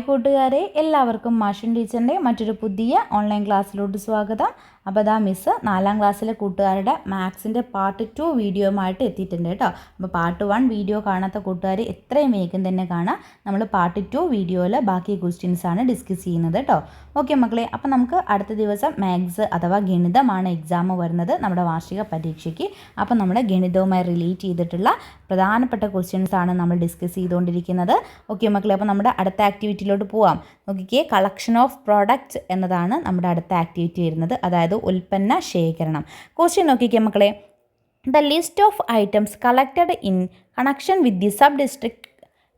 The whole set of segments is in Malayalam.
കൂട്ടുകാരെ, എല്ലാവർക്കും മാഷൻ ടീച്ചറിൻ്റെ മറ്റൊരു പുതിയ ഓൺലൈൻ ക്ലാസ്സിലോട്ട് സ്വാഗതം. അപ്പോൾ അതാ മിസ്സ് 4ാം ക്ലാസ്സിലെ കൂട്ടുകാരുടെ മാത്സിൻ്റെ പാർട്ട് 2 വീഡിയോയുമായിട്ട് എത്തിയിട്ടുണ്ട് കേട്ടോ. അപ്പോൾ പാർട്ട് 1 വീഡിയോ കാണാത്ത കൂട്ടുകാർ എത്രയും വേഗം തന്നെ കാണാം. നമ്മൾ പാർട്ട് 2 വീഡിയോയിൽ ബാക്കി ക്വസ്റ്റ്യൻസാണ് ഡിസ്കസ് ചെയ്യുന്നത് കേട്ടോ. ഓക്കെ മക്കളെ, അപ്പോൾ നമുക്ക് അടുത്ത ദിവസം മാത്സ് അഥവാ ഗണിതമാണ് എക്സാം വരുന്നത് നമ്മുടെ വാർഷിക പരീക്ഷയ്ക്ക്. അപ്പോൾ നമ്മുടെ ഗണിതവുമായി റിലേറ്റ് ചെയ്തിട്ടുള്ള പ്രധാനപ്പെട്ട ക്വസ്റ്റ്യൻസാണ് നമ്മൾ ഡിസ്കസ് ചെയ്തുകൊണ്ടിരിക്കുന്നത്. ഓക്കെ മക്കളെ, അപ്പോൾ നമ്മുടെ അടുത്ത ആക്ടിവിറ്റിയിലോട്ട് പോവാം. നോക്കിക്കേ, കളക്ഷൻ ഓഫ് പ്രോഡക്റ്റ്സ് എന്നതാണ് നമ്മുടെ അടുത്ത ആക്ടിവിറ്റി വരുന്നത്, അതായത് ഉൽപ്പന്ന ശേഖരണം. ക്വസ്റ്റ്യൻ നോക്കിക്കേ മക്കളെ. The list of items collected in connection with the sub district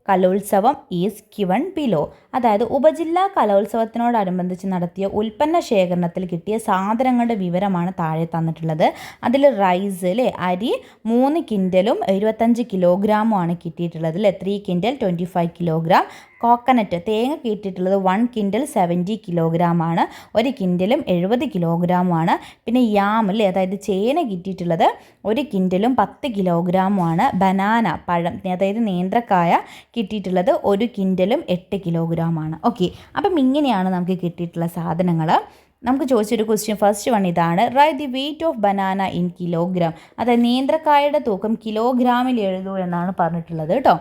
കലോത്സവം ഈസ് ഗിവൺ ബിലോ. അതായത് ഉപജില്ലാ കലോത്സവത്തിനോടനുബന്ധിച്ച് നടത്തിയ ഉൽപ്പന്ന ശേഖരണത്തിൽ കിട്ടിയ സാധനങ്ങളുടെ വിവരമാണ് താഴെ തന്നിട്ടുള്ളത്. അതിൽ റൈസ് അരി 3 കിൻഡലും 75 കിലോഗ്രാമുമാണ് കിട്ടിയിട്ടുള്ളത്. 3 കിൻഡൽ 25 കിലോഗ്രാം. കോക്കനട്ട് തേങ്ങ കിട്ടിയിട്ടുള്ളത് 1 കിൻഡൽ 70 കിലോഗ്രാമാണ്. 1 കിൻഡലും 70 കിലോഗ്രാമുമാണ്. പിന്നെ യാം അതായത് ചേന കിട്ടിയിട്ടുള്ളത് 1 കിൻഡലും 10 കിലോഗ്രാമുമാണ്. ബനാന പഴം അതായത് നേന്ത്രക്കായ കിട്ടിയിട്ടുള്ളത് 1 കിൻഡലും 8 കിലോഗ്രാമാണ്. ഓക്കെ, അപ്പം ഇങ്ങനെയാണ് നമുക്ക് കിട്ടിയിട്ടുള്ള സാധനങ്ങൾ. നമുക്ക് ചോദിച്ചൊരു ക്വസ്റ്റ്യൻ ഫസ്റ്റ് വൺ ഇതാണ്. Write the weight of banana in kilogram. അതായത് നേന്ത്രക്കായയുടെ തൂക്കം കിലോഗ്രാമിൽ എഴുതൂ എന്നാണ് പറഞ്ഞിട്ടുള്ളത് കേട്ടോ.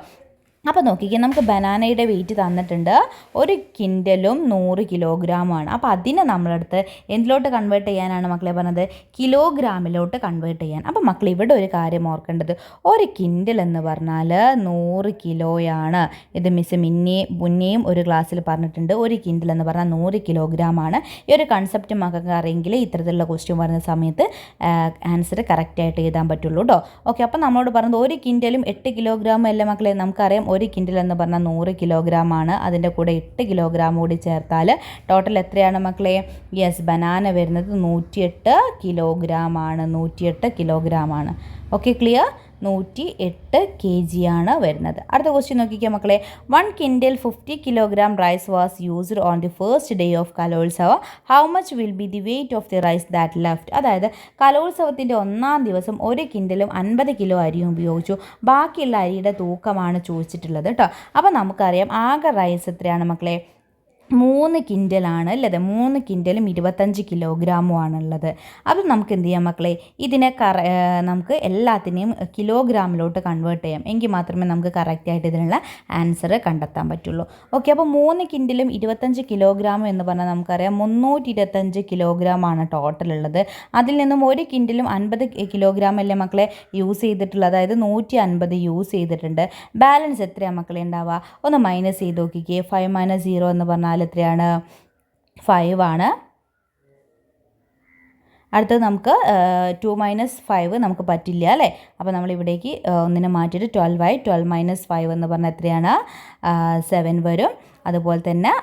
അപ്പോൾ നോക്കിക്കേ, നമുക്ക് ബനാനയുടെ വെയിറ്റ് തന്നിട്ടുണ്ട്. 1 കിൻഡലും 100 കിലോഗ്രാമാണ്. അപ്പോൾ അതിനെ നമ്മളടുത്ത് എന്തിലോട്ട് കൺവേർട്ട് ചെയ്യാനാണ് മക്കളെ പറഞ്ഞത്? കിലോഗ്രാമിലോട്ട് കൺവേർട്ട് ചെയ്യാൻ. അപ്പോൾ മക്കൾ ഇവിടെ ഒരു കാര്യം ഓർക്കേണ്ടത്, 1 കിൻഡൽ എന്ന് പറഞ്ഞാൽ 100 കിലോയാണ്. ഇത് മിസ് മുന്നേയും ഒരു ക്ലാസ്സിൽ പറഞ്ഞിട്ടുണ്ട്. 1 കിൻഡൽ എന്ന് പറഞ്ഞാൽ 100 കിലോഗ്രാമാണ്. ഈ ഒരു കൺസെപ്റ്റ് മക്കൾക്ക് അറിയെങ്കിൽ ഇത്തരത്തിലുള്ള ക്വസ്റ്റ്യൻ വരുന്ന സമയത്ത് ആൻസർ കറക്റ്റായിട്ട് എഴുതാൻ പറ്റുള്ളൂ കേട്ടോ. ഓക്കെ, അപ്പോൾ നമ്മളോട് പറഞ്ഞത് 1 കിൻഡലും 8 കിലോഗ്രാമും അല്ല മക്കളെ. നമുക്കറിയാം 1 കിൻഡൽ എന്ന് പറഞ്ഞാൽ 100 കിലോഗ്രാമാണ്. അതിൻ്റെ കൂടെ 8 കിലോഗ്രാം കൂടി ചേർത്താൽ ടോട്ടൽ എത്രയാണ് മക്കളെ? യെസ്, ബനാന വരുന്നത് 108 കിലോഗ്രാമാണ്. 108 കിലോഗ്രാമാണ്. Okay, clear? 108 kg ആണ് വരുന്നത്. അടുത്ത ക്വസ്റ്റ്യൻ നോക്കിക്കുക മക്കളെ. 1 quintal 50 kilogram rice was used on the first day of Kalolsavam. How much will be the weight of the rice that left. അതായത് കലോത്സവത്തിൻ്റെ 1ാം ദിവസം 1 കിൻഡലും 50 കിലോ അരിയും ഉപയോഗിച്ചു. ബാക്കിയുള്ള അരിയുടെ തൂക്കമാണ് ചോദിച്ചിട്ടുള്ളത് കേട്ടോ. അപ്പോൾ നമുക്കറിയാം ആകെ റൈസ് എത്രയാണ് മക്കളെ? 3 കിൻഡലാണ് അല്ലേ? 3 കിൻഡലും 25 കിലോഗ്രാമും ആണുള്ളത്. അത് നമുക്ക് എന്ത് ചെയ്യാം മക്കളെ? ഇതിനെ നമുക്ക് എല്ലാത്തിനെയും കിലോഗ്രാമിലോട്ട് കൺവേർട്ട് ചെയ്യാം. എങ്കിൽ മാത്രമേ നമുക്ക് കറക്റ്റായിട്ട് ഇതിനുള്ള ആൻസർ കണ്ടെത്താൻ പറ്റുള്ളൂ. ഓക്കെ, അപ്പോൾ 3 കിൻഡലും 25 കിലോഗ്രാമും എന്ന് പറഞ്ഞാൽ നമുക്കറിയാം 325 കിലോഗ്രാമാണ് ടോട്ടൽ ഉള്ളത്. അതിൽ നിന്നും 1 കിൻഡലും 50 കിലോഗ്രാം അല്ലേ മക്കളെ യൂസ് ചെയ്തിട്ടുള്ളത്? അതായത് 150 യൂസ് ചെയ്തിട്ടുണ്ട്. ബാലൻസ് എത്രയാണ് മക്കളെ ഉണ്ടാവുക? ഒന്ന് മൈനസ് ചെയ്ത് നോക്കിക്കേ. 5 - 0 എന്ന് പറഞ്ഞാൽ എത്രയാണ്? 5 ആണ്. അടുത്തത് നമുക്ക് 2 - 5 നമുക്ക് പറ്റില്ല അല്ലേ? അപ്പോൾ നമ്മൾ ഇവിടേക്ക് ഒന്നിനെ മാറ്റിയിട്ട് 12 - 12 - 5 എന്ന് പറഞ്ഞാൽ എത്രയാണ്? 7 വരും. അതുപോലെ തന്നെ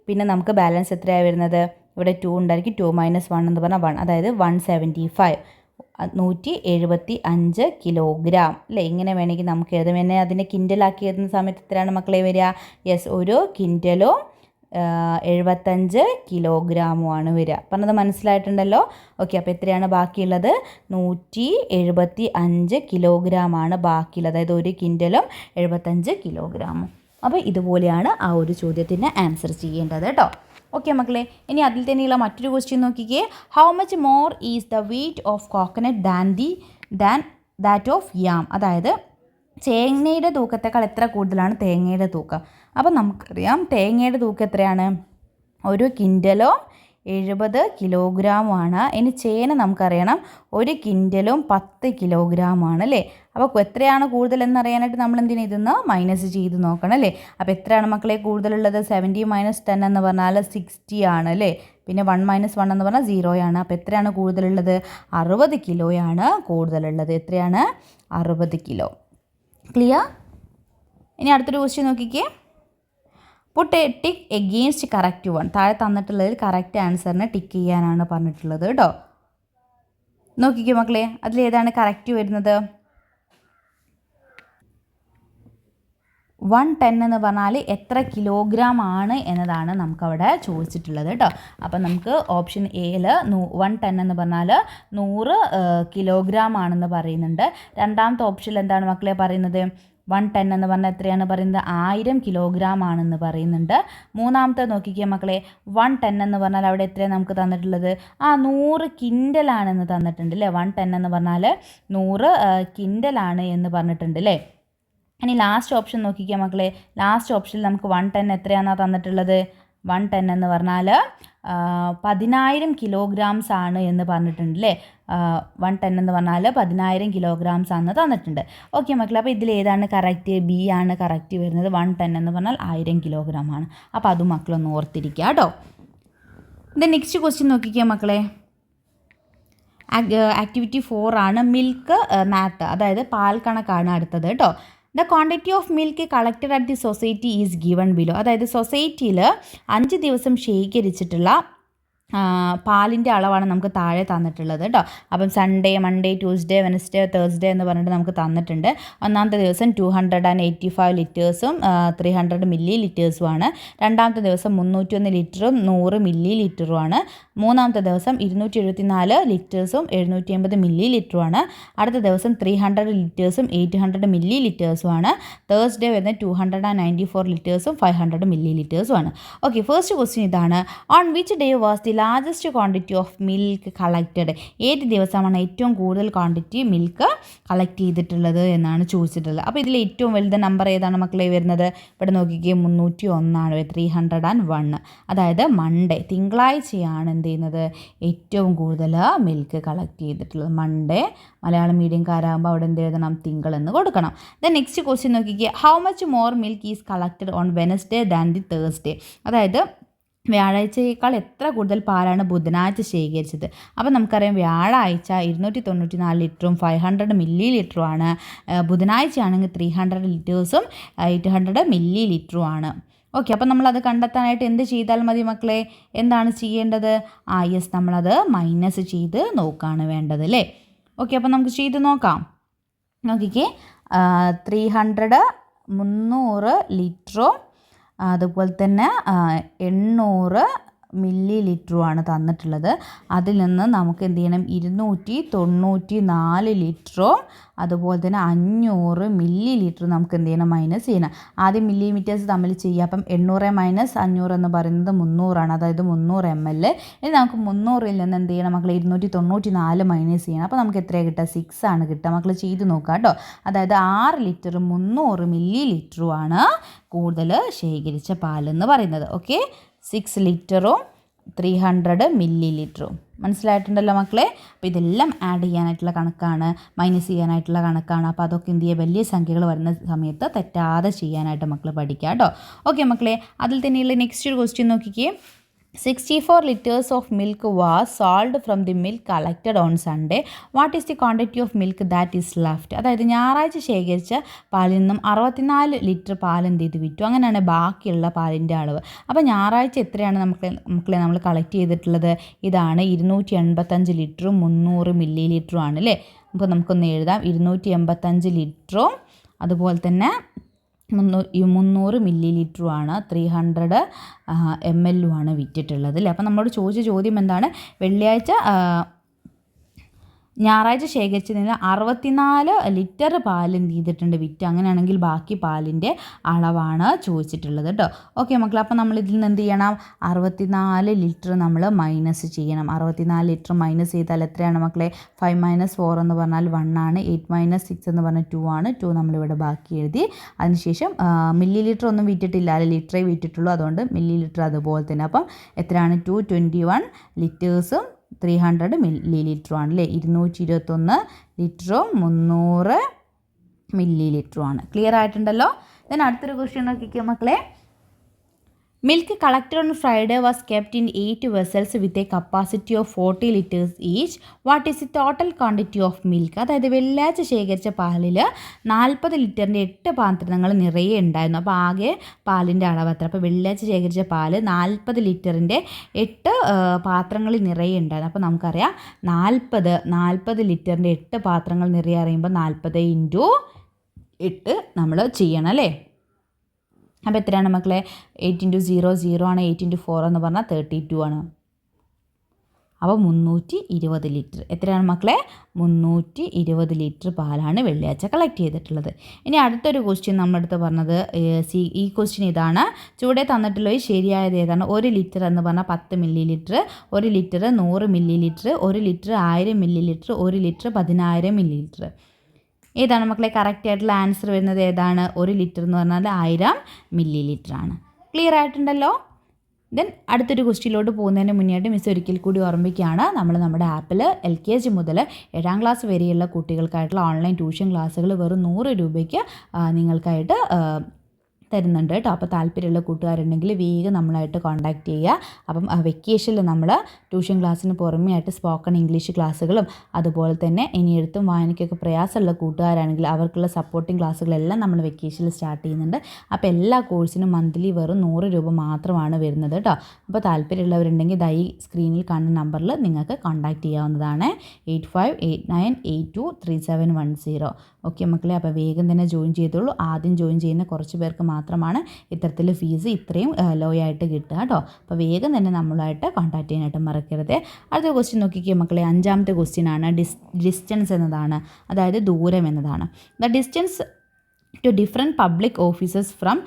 പിന്നെ നമുക്ക് ബാലൻസ് എത്രയാണ് വരുന്നത്? ഇവിടെ 2 ഉണ്ടായിരിക്കും. 2 - 1 എന്ന് പറഞ്ഞാൽ 1, അതായത് 175. 175 കിലോഗ്രാം അല്ലേ? ഇങ്ങനെ വേണമെങ്കിൽ നമുക്ക് എഴുതാം. പിന്നെ അതിനെ കിൻഡലാക്കി എഴുതുന്ന സമയത്ത് എത്രയാണ് മക്കളെ വരിക? യെസ്, 1 കിൻഡലും 75 കിലോഗ്രാമുമാണ് വരിക. പറഞ്ഞത് മനസ്സിലായിട്ടുണ്ടല്ലോ? ഓക്കെ, അപ്പോൾ എത്രയാണ് ബാക്കിയുള്ളത്? 175 കിലോഗ്രാമാണ് ബാക്കിയുള്ളത്. അതായത് 1 കിൻഡലും 75 കിലോഗ്രാമും. അപ്പോൾ ഇതുപോലെയാണ് ആ ഒരു ചോദ്യത്തിന് ആൻസർ ചെയ്യേണ്ടത് കേട്ടോ. ഓക്കെ മക്കളെ, ഇനി അതിൽ തന്നെയുള്ള മറ്റൊരു ക്വസ്റ്റ്യൻ നോക്കിക്കേ. How much more is the weight of coconut than that of yam. അതായത് തേങ്ങയുടെ തൂക്കത്തേക്കാൾ എത്ര കൂടുതലാണ് തേങ്ങയുടെ തൂക്കം? അപ്പം നമുക്കറിയാം തേങ്ങയുടെ തൂക്കം എത്രയാണ്? 1 കിൻഡലോ 70 കിലോഗ്രാമാണ്. ഇനി ചേന നമുക്കറിയണം 1 കിൻഡലും 10 കിലോഗ്രാമാണ് അല്ലേ? അപ്പോൾ എത്രയാണ് കൂടുതൽ എന്നറിയാനായിട്ട് നമ്മൾ എന്തിനാ ഇതൊന്ന് മൈനസ് ചെയ്ത് നോക്കണം അല്ലേ? അപ്പോൾ എത്രയാണ് മക്കളെ കൂടുതലുള്ളത്? 70 - 10 എന്ന് പറഞ്ഞാൽ 60 ആണ് അല്ലേ? പിന്നെ 1 - 1 എന്ന് പറഞ്ഞാൽ 0 ആണ്. അപ്പോൾ എത്രയാണ് കൂടുതലുള്ളത്? 60 കിലോയാണ് കൂടുതലുള്ളത്. എത്രയാണ്? 60 കിലോ. ക്ലിയർ? ഇനി അടുത്തൊരു ക്വസ്റ്റ്യൻ നോക്കിക്കേ. Put a tick against correct one. താഴെ തന്നിട്ടുള്ളതിൽ കറക്റ്റ് ആൻസറിനെ ടിക്ക് ചെയ്യാനാണ് പറഞ്ഞിട്ടുള്ളത് കേട്ടോ. നോക്കിക്കോ മക്കളെ, അതിലേതാണ് കറക്റ്റ് വരുന്നത്? 110 എന്ന് പറഞ്ഞാൽ എത്ര കിലോഗ്രാം ആണ് എന്നതാണ് നമുക്കവിടെ ചോദിച്ചിട്ടുള്ളത് കേട്ടോ. അപ്പം നമുക്ക് ഓപ്ഷൻ എയിൽ 110 എന്ന് പറഞ്ഞാൽ 100 കിലോഗ്രാം ആണെന്ന് പറയുന്നുണ്ട്. രണ്ടാമത്തെ ഓപ്ഷനിൽ എന്താണ് മക്കളെ പറയുന്നത്? 110 എന്ന് പറഞ്ഞാൽ എത്രയാണ് പറയുന്നത് 1000 കിലോഗ്രാം ആണെന്ന് പറയുന്നുണ്ട്. മൂന്നാമത്തെ നോക്കിക്കുക മക്കളെ, 110 എന്ന് പറഞ്ഞാൽ അവിടെ എത്രയാണ് നമുക്ക് തന്നിട്ടുള്ളത് 100 കിൻഡലാണെന്ന് തന്നിട്ടുണ്ട് അല്ലേ. 110 എന്ന് പറഞ്ഞാൽ 100 കിൻഡലാണ് എന്ന് പറഞ്ഞിട്ടുണ്ട് അല്ലേ. ഇനി ലാസ്റ്റ് ഓപ്ഷൻ നോക്കിക്കുക മക്കളെ, ലാസ്റ്റ് ഓപ്ഷനിൽ നമുക്ക് 110 എത്രയാണെന്നാണ് തന്നിട്ടുള്ളത് 110 എന്ന് പറഞ്ഞാൽ 10,000 കിലോഗ്രാംസ് ആണ് എന്ന് പറഞ്ഞിട്ടുണ്ട് അല്ലേ. 110 എന്ന് പറഞ്ഞാൽ 10,000 കിലോഗ്രാംസ് ആണെന്ന് തന്നിട്ടുണ്ട്. ഓക്കെ മക്കളെ, അപ്പോൾ ഇതിൽ ഏതാണ് കറക്റ്റ്? ബി ആണ് കറക്റ്റ് വരുന്നത്. 110 എന്ന് പറഞ്ഞാൽ 1000 കിലോഗ്രാം ആണ്. അപ്പോൾ അതും മക്കളൊന്ന് ഓർത്തിരിക്കുക കേട്ടോ. ദെൻ നെക്സ്റ്റ് ക്വസ്റ്റ്യൻ നോക്കിക്കുക മക്കളെ, ആക്ടിവിറ്റി 4 ആണ് മിൽക്ക് മാത്ത്, അതായത് പാൽ കണക്കാണ് അടുത്തത് കേട്ടോ. The quantity of milk collected at the society is given below, അതായത് സൊസൈറ്റിയിൽ 5 ദിവസം ശേഖരിച്ചിട്ടുള്ള പാലിൻ്റെ അളവാണ് നമുക്ക് താഴെ തന്നിട്ടുള്ളത് കേട്ടോ. അപ്പം Sunday, Monday, Tuesday, Wednesday, Thursday എന്ന് പറഞ്ഞിട്ട് നമുക്ക് തന്നിട്ടുണ്ട്. ഒന്നാമത്തെ ദിവസം 285 ലിറ്റേഴ്സും 300 മില്ലി ലിറ്റേഴ്സുമാണ്. രണ്ടാമത്തെ ദിവസം 301 ലിറ്ററും 100 മില്ലി ലിറ്ററുമാണ്. മൂന്നാമത്തെ ദിവസം 274 ലിറ്റേഴ്സും 780 മില്ലി ലിറ്ററുമാണ്. അടുത്ത ദിവസം 300 ലിറ്റേഴ്സും 800 മില്ലി ലിറ്റേഴ്സുമാണ്. തേഴ്സ്ഡേ വരുന്ന 294 ലിറ്റേഴ്സും 500 മില്ലി ലിറ്റേഴ്സുമാണ്. ഓക്കെ, ഫസ്റ്റ് ക്വസ്റ്റ്യൻ ഇതാണ്. On which day was the largest quantity of milk collected, ഏത് ദിവസമാണ് ഏറ്റവും കൂടുതൽ ക്വാണ്ടിറ്റി മിൽക്ക് കളക്ട് ചെയ്തിട്ടുള്ളത് എന്നാണ് ചോദിച്ചിട്ടുള്ളത്. അപ്പോൾ ഇതിൽ ഏറ്റവും വലുത് നമ്പർ ഏതാണ് മക്കളെ വരുന്നത്? ഇവിടെ നോക്കിക്കേ, 301 301. അതായത് മൺഡേ, തിങ്കളാഴ്ചയാണ് എന്ത് ചെയ്യുന്നത് ഏറ്റവും കൂടുതൽ മിൽക്ക് കളക്ട് ചെയ്തിട്ടുള്ളത്. മൺഡേ, മലയാളം മീഡിയംകാരാകുമ്പോൾ അവിടെ എന്ത് എഴുതണം? തിങ്കൾ എന്ന് കൊടുക്കണം. ദെൻ നെക്സ്റ്റ് ക്വസ്റ്റ്യൻ നോക്കിക്കേ, how much more milk is collected on Wednesday than the Thursday, അതായത് വ്യാഴാഴ്ചയേക്കാൾ എത്ര കൂടുതൽ പാലാണ് ബുധനാഴ്ച ശേഖരിച്ചത്. അപ്പോൾ നമുക്കറിയാം വ്യാഴാഴ്ച 294 ലിറ്ററും 500 മില്ലി ലിറ്ററുമാണ്. ബുധനാഴ്ചയാണെങ്കിൽ 300 ലിറ്റേഴ്സും 800 മില്ലി ലിറ്ററുമാണ്. ഓക്കെ, അപ്പോൾ നമ്മളത് കണ്ടെത്താനായിട്ട് എന്ത് ചെയ്താൽ മതി മക്കളെ? എന്താണ് ചെയ്യേണ്ടത്? യെസ്, നമ്മളത് മൈനസ് ചെയ്ത് നോക്കുകയാണ് വേണ്ടത് അല്ലേ. ഓക്കെ, അപ്പോൾ നമുക്ക് ചെയ്ത് നോക്കാം. നോക്കിക്കേ, 300 300 ലിറ്ററും അതുപോലെ തന്നെ 800 മില്ലി ലിറ്ററുമാണ് തന്നിട്ടുള്ളത്. അതിൽ നിന്ന് നമുക്ക് എന്ത് ചെയ്യണം? 294 ലിറ്ററും അതുപോലെ തന്നെ 500 മില്ലി ലിറ്റർ നമുക്ക് എന്ത് ചെയ്യണം? മൈനസ് ചെയ്യണം. ആദ്യം മില്ലിമീറ്റേഴ്സ് തമ്മിൽ ചെയ്യുക. അപ്പം 800 മൈനസ് 500 എന്ന് പറയുന്നത് 300 അതായത് 300 ml. ഇനി നമുക്ക് 300ൽ നിന്ന് എന്ത് ചെയ്യണം മക്കൾ? 294 മൈനസ് ചെയ്യണം. അപ്പോൾ നമുക്ക് എത്രയാണ് കിട്ടുക? 6 ആണ് കിട്ടുക. മക്കൾ ചെയ്ത് നോക്കുക കേട്ടോ. അതായത് 6 ലിറ്റർ 300 മില്ലി ലിറ്ററുമാണ് കൂടുതൽ ശേഖരിച്ച പാലെന്ന് പറയുന്നത്. ഓക്കെ, 6 ലിറ്ററും 300 മില്ലി ലിറ്ററും മനസ്സിലായിട്ടുണ്ടല്ലോ മക്കളെ. അപ്പോൾ ഇതെല്ലാം ആഡ് ചെയ്യാനായിട്ടുള്ള കണക്കാണ്, മൈനസ് ചെയ്യാനായിട്ടുള്ള കണക്കാണ്. അപ്പോൾ അതൊക്കെ എന്ത് ചെയ്യുക? വലിയ സംഖ്യകൾ വരുന്ന സമയത്ത് തെറ്റാതെ ചെയ്യാനായിട്ട് മക്കൾ പഠിക്കുക കേട്ടോ. ഓക്കെ മക്കളെ, അതിൽ തന്നെയുള്ള നെക്സ്റ്റ് ഒരു ക്വസ്റ്റ്യൻ നോക്കിക്കേ. 64 liters of milk was sold from the milk collected on Sunday. What is the quantity of milk that is left? അതായത് ഞായറാഴ്ച ശേഖരിച്ച പാലിൽ നിന്നും 64 ലിറ്റർ പാൽ എന്ത് ചെയ്ത് വിറ്റു. അങ്ങനെയാണ് ബാക്കിയുള്ള പാലിൻ്റെ അളവ്. അപ്പോൾ ഞായറാഴ്ച എത്രയാണ് മക്കളെ നമ്മൾ കളക്ട് ചെയ്തിട്ടുള്ളത്? ഇതാണ് 285 ലിറ്ററും 300 മില്ലി ലിറ്ററും ആണ് അല്ലേ. അപ്പോൾ നമുക്കൊന്ന് എഴുതാം. 285 ലിറ്ററും അതുപോലെ തന്നെ 300 മില്ലി ലിറ്ററുമാണ്, 300 ml ആണ് വിറ്റിട്ടുള്ളത് അല്ലേ. അപ്പോൾ നമ്മളോട് ചോദിച്ച ചോദ്യം എന്താണ്? ഞായറാഴ്ച ശേഖരിച്ചതിന് 64 ലിറ്റർ പാൽ എന്ത് ചെയ്തിട്ടുണ്ട്? വിറ്റ്. അങ്ങനെയാണെങ്കിൽ ബാക്കി പാലിൻ്റെ അളവാണ് ചോദിച്ചിട്ടുള്ളത് കേട്ടോ. ഓക്കെ മക്കൾ, അപ്പോൾ നമ്മൾ ഇതിൽ നിന്ന് എന്ത് ചെയ്യണം? 64 ലിറ്റർ നമ്മൾ മൈനസ് ചെയ്യണം. 64 ലിറ്റർ മൈനസ് ചെയ്താൽ എത്രയാണ് മക്കളെ? 5 - 4 എന്ന് പറഞ്ഞാൽ 1 ആണ്. 8 - 6 എന്ന് പറഞ്ഞാൽ 2 ആണ്. 2 നമ്മളിവിടെ ബാക്കി എഴുതി. അതിനുശേഷം മില്ലി ലിറ്റർ ഒന്നും വിറ്റിട്ടില്ല, ലിറ്ററേ വിറ്റിട്ടുള്ളൂ. അതുകൊണ്ട് മില്ലി ലിറ്റർ അതുപോലെ തന്നെ. അപ്പം എത്രയാണ്? 221 ലിറ്റേഴ്സും 300 മില്ലി ലിറ്ററുമാണ് അല്ലേ. 221 ലിറ്ററും 300 മില്ലി ലിറ്ററുമാണ്. ക്ലിയർ ആയിട്ടുണ്ടല്ലോ. ദെൻ അടുത്തൊരു ക്വസ്റ്റ്യൻ നോക്കിക്കോ മക്കളെ. Milk collected on Friday was kept in 8 vessels with a capacity of 40 litres each. What is the total quantity of milk? അതായത് വെള്ളിയാഴ്ച ശേഖരിച്ച പാലിൽ 40 ലിറ്ററിൻ്റെ 8 പാത്രങ്ങൾ നിറയെ ഉണ്ടായിരുന്നു. അപ്പോൾ ആകെ പാലിൻ്റെ അളവ് എത്ര? അപ്പോൾ വെള്ളിയാഴ്ച ശേഖരിച്ച പാല് 40 ലിറ്ററിൻ്റെ 8 പാത്രങ്ങളിൽ നിറയെ ഉണ്ടായിരുന്നു. അപ്പോൾ നമുക്കറിയാം 40 ലിറ്ററിൻ്റെ 8 പാത്രങ്ങൾ നിറയെ അറിയുമ്പോൾ 40 × 8 നമ്മൾ ചെയ്യണം അല്ലേ. അപ്പോൾ എത്രയാണ് മക്കളെ? 8 × 0 0 ആണ്. 8 × 4 എന്ന് പറഞ്ഞാൽ 32 ആണ്. അപ്പോൾ 320 ലിറ്റർ. എത്രയാണ് മക്കളെ? 320 ലിറ്റർ പാലാണ് വെള്ളിയാഴ്ച കളക്ട് ചെയ്തിട്ടുള്ളത്. ഇനി അടുത്തൊരു ക്വസ്റ്റ്യൻ നമ്മളടുത്ത് പറഞ്ഞത് ഈ ക്വസ്റ്റ്യൻ ഇതാണ്. ചുവടെ തന്നിട്ടുള്ള ശരിയായത് ഏതാണ്? 1 ലിറ്റർ എന്ന് പറഞ്ഞാൽ 10 milli litre, 1 litre 100 milli litre, 1 litre 1000 milli litre, 1 litre 10000 milli litre. ഏതാണ് മക്കളെ കറക്റ്റ് ആയിട്ടുള്ള ആൻസർ വരുന്നത്? ഏതാണ്? 1 ലിറ്റർ എന്ന് പറഞ്ഞാൽ 1000 മില്ലി ലിറ്റർ ആണ്. ക്ലിയർ ആയിട്ടുണ്ടല്ലോ? ദെൻ അടുത്തൊരു ക്വസ്റ്റ്യനിലോട്ട് പോകുന്നതിന് മുന്നേയായിട്ട് മിസ് ഒരിക്കൽ കൂടി ഓർമ്മിക്കുകയാണ്, നമ്മൾ നമ്മുടെ ആപ്പിൽ LKG മുതൽ 7ാം ക്ലാസ് വരെയുള്ള കുട്ടികൾക്കായിട്ടുള്ള ഓൺലൈൻ ട്യൂഷൻ ക്ലാസ്സുകൾ വെറും 100 രൂപയ്ക്ക് നിങ്ങൾക്കായിട്ട് തരുന്നുണ്ട് കേട്ടോ. അപ്പോൾ താല്പര്യമുള്ള കൂട്ടുകാരുണ്ടെങ്കിൽ വേഗം നമ്മളായിട്ട് കോൺടാക്റ്റ് ചെയ്യുക. അപ്പം വെക്കേഷനിൽ നമ്മൾ ട്യൂഷൻ ക്ലാസ്സിന് പുറമേ ആയിട്ട് സ്പോക്കൺ ഇംഗ്ലീഷ് ക്ലാസ്സുകളും അതുപോലെ തന്നെ ഇനി എഴുത്തും വായനയ്ക്കൊക്കെ പ്രയാസമുള്ള കൂട്ടുകാരാണെങ്കിൽ അവർക്കുള്ള സപ്പോർട്ടിംഗ് ക്ലാസ്സുകളെല്ലാം നമ്മൾ വെക്കേഷനിൽ സ്റ്റാർട്ട് ചെയ്യുന്നുണ്ട്. അപ്പോൾ എല്ലാ കോഴ്സിനും മന്ത്ലി വെറും 100 രൂപ മാത്രമാണ് വരുന്നത് കേട്ടോ. അപ്പോൾ താല്പര്യമുള്ളവരുണ്ടെങ്കിൽ ഈ സ്ക്രീനിൽ കാണുന്ന നമ്പറിൽ നിങ്ങൾക്ക് കോൺടാക്റ്റ് ചെയ്യാവുന്നതാണ്. 8589823710. ഓക്കെ മക്കളെ, അപ്പോൾ വേഗം തന്നെ ജോയിൻ ചെയ്തോളൂ. ആദ്യം ജോയിൻ ചെയ്യുന്ന കുറച്ച് പേർക്ക് മാത്രമാണ് ഇത്തരത്തിൽ ഫീസ് ഇത്രയും ലോ ആയിട്ട് കിട്ടുക കേട്ടോ. അപ്പോൾ വേഗം തന്നെ നമ്മളായിട്ട് കോൺടാക്ട് ചെയ്യാനായിട്ട് മറക്കരുത്. അടുത്ത ക്വസ്റ്റ്യൻ നോക്കിക്കേ മക്കളെ, 5ാമത്തെ ക്വസ്റ്റ്യൻ ആണ്. ഡിസ്റ്റൻസ് എന്നതാണ്, അതായത് ദൂരം എന്നതാണ്. The distance to different public offices from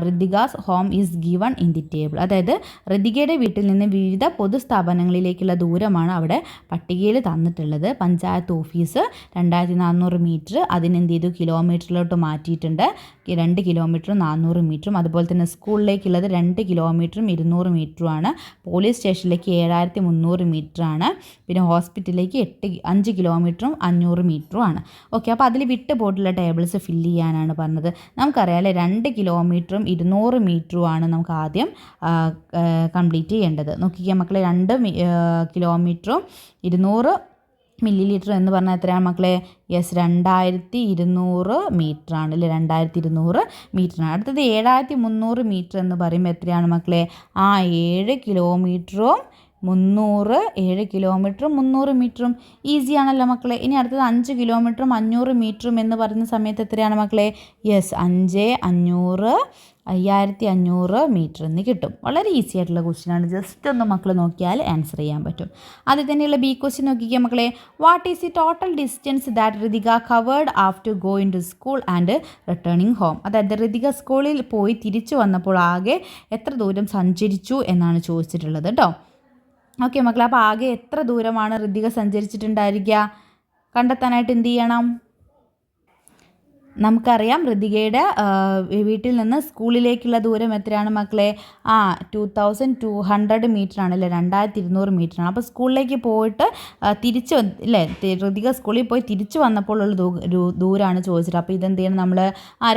Ridhika's home is given in the table. അതായത് ഋതികയുടെ വീട്ടിൽ നിന്ന് വിവിധ പൊതുസ്ഥാപനങ്ങളിലേക്കുള്ള ദൂരമാണ് അവിടെ പട്ടികയിൽ തന്നിട്ടുള്ളത്. പഞ്ചായത്ത് ഓഫീസ് 2400 മീറ്റർ, അതിനെന്ത് ചെയ്തു കിലോമീറ്ററിലോട്ട് മാറ്റിയിട്ടുണ്ട്. 2 കിലോമീറ്ററും 400 മീറ്ററും. അതുപോലെ തന്നെ സ്കൂളിലേക്കുള്ളത് 2 കിലോമീറ്ററും 200 മീറ്ററുമാണ്. പോലീസ് സ്റ്റേഷനിലേക്ക് 7300 മീറ്ററാണ്. പിന്നെ ഹോസ്പിറ്റലിലേക്ക് 5 കിലോമീറ്ററും 500 മീറ്ററുമാണ്. ഓക്കെ, അപ്പോൾ അതിൽ വിട്ട് പോയിട്ടുള്ള ടേബിൾസ് ഫില്ല് ചെയ്യാനാണ് പറഞ്ഞത്. നമുക്കറിയാമല്ലേ 2 കിലോമീറ്ററും 200 മീറ്ററുമാണ് നമുക്ക് ആദ്യം കംപ്ലീറ്റ് ചെയ്യേണ്ടത്. നോക്കിക്കുക മക്കളെ, 2 കിലോമീറ്ററും 200 മില്ലി ലിറ്റർ എന്ന് പറഞ്ഞാൽ എത്രയാണ് മക്കളെ? യെസ്, 2200 മീറ്ററാണ് അല്ലേ? 2200 മീറ്ററാണ്. അടുത്തത് 7300 മീറ്റർ എന്ന് പറയുമ്പോൾ എത്രയാണ് മക്കളെ? 7 കിലോമീറ്ററും 7 കിലോമീറ്ററും 300 മീറ്ററും. ഈസി ആണല്ലോ മക്കളെ. ഇനി അടുത്തത് 5 കിലോമീറ്ററും 500 മീറ്ററും എന്ന് പറയുന്ന സമയത്ത് എത്രയാണ് മക്കളെ? യെസ്, 5 500 5500 മീറ്റർ എന്ന് കിട്ടും. വളരെ ഈസി ആയിട്ടുള്ള ക്വസ്റ്റ്യനാണ്. ജസ്റ്റ് ഒന്ന് മക്കൾ നോക്കിയാൽ ആൻസർ ചെയ്യാൻ പറ്റും. അതിൽ തന്നെയുള്ള ബി ക്വസ്റ്റ്യൻ നോക്കിക്കുക മക്കളെ. What is the total distance that Rithika covered after going to school and returning home? അതായത് ഋതിക സ്കൂളിൽ പോയി തിരിച്ചു വന്നപ്പോൾ ആകെ എത്ര ദൂരം സഞ്ചരിച്ചു എന്നാണ് ചോദിച്ചിട്ടുള്ളത് കേട്ടോ. ഓക്കെ മക്കളെ, അപ്പോൾ ആകെ എത്ര ദൂരമാണ് ഋതിക സഞ്ചരിച്ചിട്ടുണ്ടായിരിക്കുക? കണ്ടെത്താനായിട്ട് എന്ത് ചെയ്യണം? നമുക്കറിയാം ഋതികയുടെ വീട്ടിൽ നിന്ന് സ്കൂളിലേക്കുള്ള ദൂരം എത്രയാണ് മക്കളെ? 2200 മീറ്ററാണ് അല്ലേ? 2200 മീറ്ററാണ്. അപ്പോൾ സ്കൂളിലേക്ക് പോയിട്ട് തിരിച്ച് അല്ലേ, ഋതിക സ്കൂളിൽ പോയി തിരിച്ചു വന്നപ്പോഴുള്ള ദൂരമാണ് ചോദിച്ചിട്ട്. അപ്പോൾ ഇതെന്ത് ചെയ്യണം നമ്മൾ?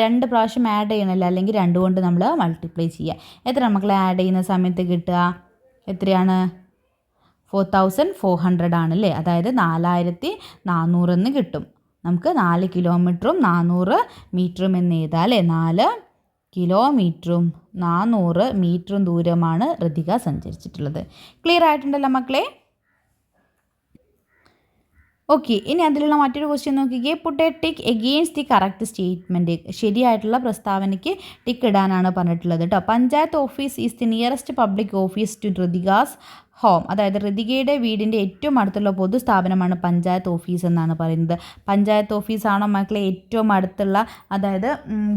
2 പ്രാവശ്യം ആഡ് ചെയ്യണമല്ലോ, അല്ലെങ്കിൽ 2 കൊണ്ട് നമ്മൾ മൾട്ടിപ്ലൈ ചെയ്യുക. എത്ര മക്കളെ ആഡ് ചെയ്യുന്ന സമയത്ത് കിട്ടുക? എത്രയാണ്? 4400 ആണല്ലേ? അതായത് 4400 എന്ന് കിട്ടും. നമുക്ക് 4 കിലോമീറ്ററും 400 മീറ്ററും എന്ന് എഴുതാം അല്ലേ? 4 കിലോമീറ്ററും 400 മീറ്ററും ദൂരമാണ് ഋതിക സഞ്ചരിച്ചിട്ടുള്ളത്. ക്ലിയർ ആയിട്ടുണ്ടല്ലോ മക്കളെ? ഓക്കെ, ഇനി അതിലുള്ള മറ്റൊരു ക്വസ്റ്റ്യൻ നോക്കിക്കേ. Put a tick against the correct statement. ശരിയായിട്ടുള്ള പ്രസ്താവനയ്ക്ക് ടിക്ക് ഇടാനാണ് പറഞ്ഞിട്ടുള്ളത് കേട്ടോ. Panchayat office is the nearest public office to Rithika's home. അതായത് ഋതികയുടെ വീടിൻ്റെ ഏറ്റവും അടുത്തുള്ള പൊതുസ്ഥാപനമാണ് പഞ്ചായത്ത് ഓഫീസ് എന്നാണ് പറയുന്നത്. പഞ്ചായത്ത് ഓഫീസാണോ മക്കളെ ഏറ്റവും അടുത്തുള്ള, അതായത്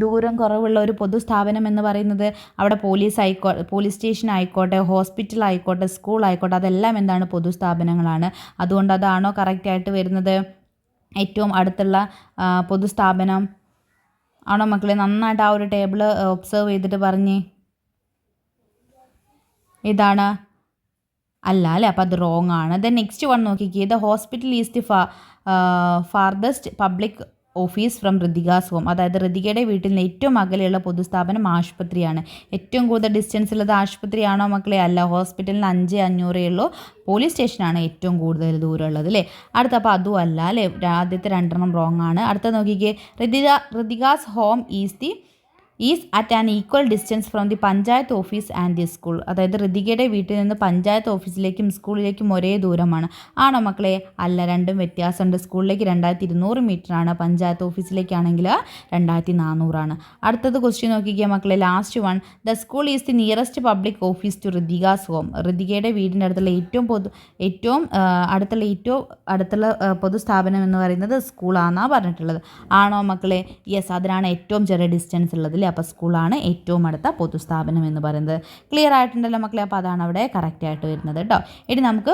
ദൂരം കുറവുള്ള ഒരു പൊതുസ്ഥാപനം എന്ന് പറയുന്നത്? അവിടെ പോലീസ് സ്റ്റേഷൻ ആയിക്കോട്ടെ, ഹോസ്പിറ്റൽ ആയിക്കോട്ടെ, സ്കൂൾ ആയിക്കോട്ടെ, അതെല്ലാം എന്താണ്? പൊതുസ്ഥാപനങ്ങളാണ്. അതുകൊണ്ട് അതാണോ കറക്റ്റായിട്ട് വരുന്നത്? ഏറ്റവും അടുത്തുള്ള പൊതുസ്ഥാപനം ആണോ മക്കളെ? നന്നായിട്ട് ആ ഒരു ടേബിൾ ഒബ്സർവ് ചെയ്തിട്ട് പറഞ്ഞേ. ഇതാണ് അല്ല അല്ലേ? അപ്പോൾ അത് റോങ് ആണ്. ദെൻ നെക്സ്റ്റ് വൺ നോക്കിക്കേ. The hospital is the farthest public office from Rithika's home. അതായത് ഋതികയുടെ വീട്ടിൽ നിന്ന് ഏറ്റവും അകലെയുള്ള പൊതുസ്ഥാപനം ആശുപത്രിയാണ്. ഏറ്റവും കൂടുതൽ ഡിസ്റ്റൻസ് ഉള്ളത് ആശുപത്രിയാണോ മക്കളെ? അല്ല, ഹോസ്പിറ്റലിന് 5500 ഉള്ളൂ. പോലീസ് സ്റ്റേഷനാണ് ഏറ്റവും കൂടുതൽ ദൂരമുള്ളത് അല്ലേ? അടുത്ത അപ്പോൾ അതും അല്ല അല്ലേ? ആദ്യത്തെ 2 റോങ് ആണ്. അടുത്ത നോക്കിക്കേ. Rithika's home is the is at an equal distance from the panchayat office and the school. അതായത് ഋതികയുടെ വീട്ടിൽ നിന്ന് പഞ്ചായത്ത് ഓഫീസിലേക്കും സ്കൂളിലേക്കും ഒരേ ദൂരമാണ്. ആണോ മക്കളെ? അല്ല, രണ്ടും വ്യത്യാസമുണ്ട്. സ്കൂളിലേക്ക് 2200 മീറ്ററാണ്, പഞ്ചായത്ത് ഓഫീസിലേക്കാണെങ്കിൽ 2400 അടുത്തത് ക്വസ്റ്റ്യൻ നോക്കിക്കുക മക്കളെ, last one. The school is the nearest public office to Rithika's home. ഋതികയുടെ വീടിൻ്റെ അടുത്തുള്ള ഏറ്റവും അടുത്തുള്ള പൊതുസ്ഥാപനം എന്ന് പറയുന്നത് സ്കൂളാണെന്നാണ് പറഞ്ഞിട്ടുള്ളത്. ആണോ മക്കളെ? യെസ്, അതിനാണ് ഏറ്റവും ചെറിയ ഡിസ്റ്റൻസ് ഉള്ളത് അല്ലേ. അപ്പോൾ സ്കൂളാണ് ഏറ്റവും അടുത്ത പൊതുസ്ഥാപനം എന്ന് പറയുന്നത്. ക്ലിയർ ആയിട്ടുണ്ടല്ലോ മക്കളെ? അപ്പോൾ അതാണ് അവിടെ കറക്റ്റായിട്ട് വരുന്നത് കേട്ടോ. ഇനി നമുക്ക്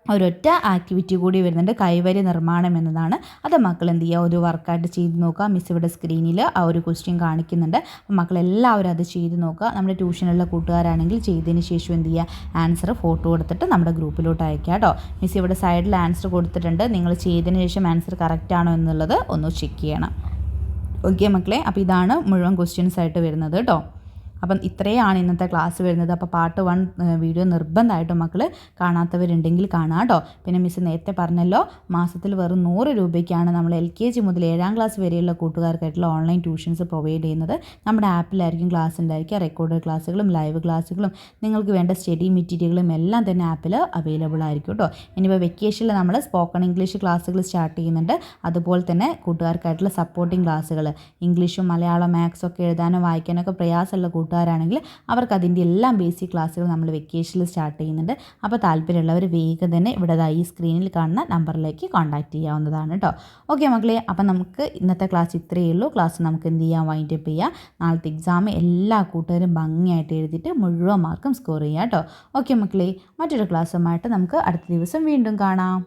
ഒരൊറ്റ ആക്ടിവിറ്റി കൂടി വരുന്നുണ്ട്, കൈവരി നിർമ്മാണം എന്നതാണ്. അത് മക്കൾ എന്ത് ചെയ്യുക, ഒരു വർക്കായിട്ട് ചെയ്ത് നോക്കുക. മിസ് ഇവിടെ സ്ക്രീനിൽ ആ ഒരു ക്വസ്റ്റ്യൻ കാണിക്കുന്നുണ്ട്. അപ്പോൾ മക്കളെല്ലാവരും അത് ചെയ്ത് നോക്കുക. നമ്മുടെ ട്യൂഷനുള്ള കൂട്ടുകാരാണെങ്കിൽ ചെയ്തതിന് ശേഷം എന്ത് ചെയ്യുക, ആൻസർ ഫോട്ടോ കൊടുത്തിട്ട് നമ്മുടെ ഗ്രൂപ്പിലോട്ട് അയക്കുക കേട്ടോ. മിസ് ഇവിടെ സൈഡിൽ ആൻസർ കൊടുത്തിട്ടുണ്ട്. നിങ്ങൾ ചെയ്തതിന് ശേഷം ആൻസർ കറക്റ്റ് ആണോ എന്നുള്ളത് ഒന്ന് ചെക്ക് ചെയ്യണം. ഓക്കെ മക്കളെ, അപ്പോൾ ഇതാണ് മുഴുവൻ ക്വസ്റ്റ്യൻസ് ആയിട്ട് വരുന്നത് കേട്ടോ. അപ്പം ഇത്രയാണ് ഇന്നത്തെ ക്ലാസ് വരുന്നത്. അപ്പോൾ പാർട്ട് 1 വീഡിയോ നിർബന്ധമായിട്ടും മക്കൾ കാണാത്തവരുണ്ടെങ്കിൽ കാണാം കേട്ടോ. പിന്നെ മിസ് നേരത്തെ പറഞ്ഞല്ലോ, മാസത്തിൽ വെറും 100 രൂപയ്ക്കാണ് നമ്മൾ LKG മുതൽ 7ാം ക്ലാസ് വരെയുള്ള കൂട്ടുകാർക്കായിട്ടുള്ള ഓൺലൈൻ ട്യൂഷൻസ് പ്രൊവൈഡ് ചെയ്യുന്നത്. നമ്മുടെ ആപ്പിലായിരിക്കും ക്ലാസ് ഉണ്ടായിരിക്കുക. റെക്കോർഡ് ക്ലാസ്സുകളും ലൈവ് ക്ലാസ്സുകളും നിങ്ങൾക്ക് വേണ്ട സ്റ്റഡി മെറ്റീരിയലുകളും എല്ലാം തന്നെ ആപ്പിൽ അവൈലബിൾ ആയിരിക്കും കേട്ടോ. ഇനിയിപ്പോൾ വെക്കേഷനിൽ നമ്മൾ സ്പോക്കൺ ഇംഗ്ലീഷ് ക്ലാസ്സുകൾ സ്റ്റാർട്ട് ചെയ്യുന്നുണ്ട്. അതുപോലെ തന്നെ കൂട്ടുകാർക്കായിട്ടുള്ള സപ്പോർട്ടിംഗ് ക്ലാസ്സുകൾ, ഇംഗ്ലീഷും മലയാളം മാത്സും ഒക്കെ എഴുതാനോ വായിക്കാനൊക്കെ പ്രയാസമുള്ള കൂട്ടുകാരാണെങ്കിൽ അവർക്ക് അതിൻ്റെ എല്ലാം ബേസിക് ക്ലാസ്സുകൾ നമ്മൾ വെക്കേഷനിൽ സ്റ്റാർട്ട് ചെയ്യുന്നുണ്ട്. അപ്പോൾ താല്പര്യമുള്ളവർ വേഗം തന്നെ ഇവിടെ ഈ സ്ക്രീനിൽ കാണുന്ന നമ്പറിലേക്ക് കോൺടാക്റ്റ് ചെയ്യാവുന്നതാണ് കേട്ടോ. ഓക്കെ മക്കളെ, അപ്പോൾ നമുക്ക് ഇന്നത്തെ ക്ലാസ് ഇത്രയേ ഉള്ളൂ. ക്ലാസ് നമുക്ക് എന്ത് ചെയ്യാം, വൈൻഡപ്പ് ചെയ്യാം. നാളത്തെ എക്സാം എല്ലാ കൂട്ടുകാരും ഭംഗിയായിട്ട് എഴുതിയിട്ട് മുഴുവൻ മാർക്കും സ്കോർ ചെയ്യാം കേട്ടോ. ഓക്കെ മക്കളെ, മറ്റൊരു ക്ലാസ്സുമായിട്ട് നമുക്ക് അടുത്ത ദിവസം വീണ്ടും കാണാം.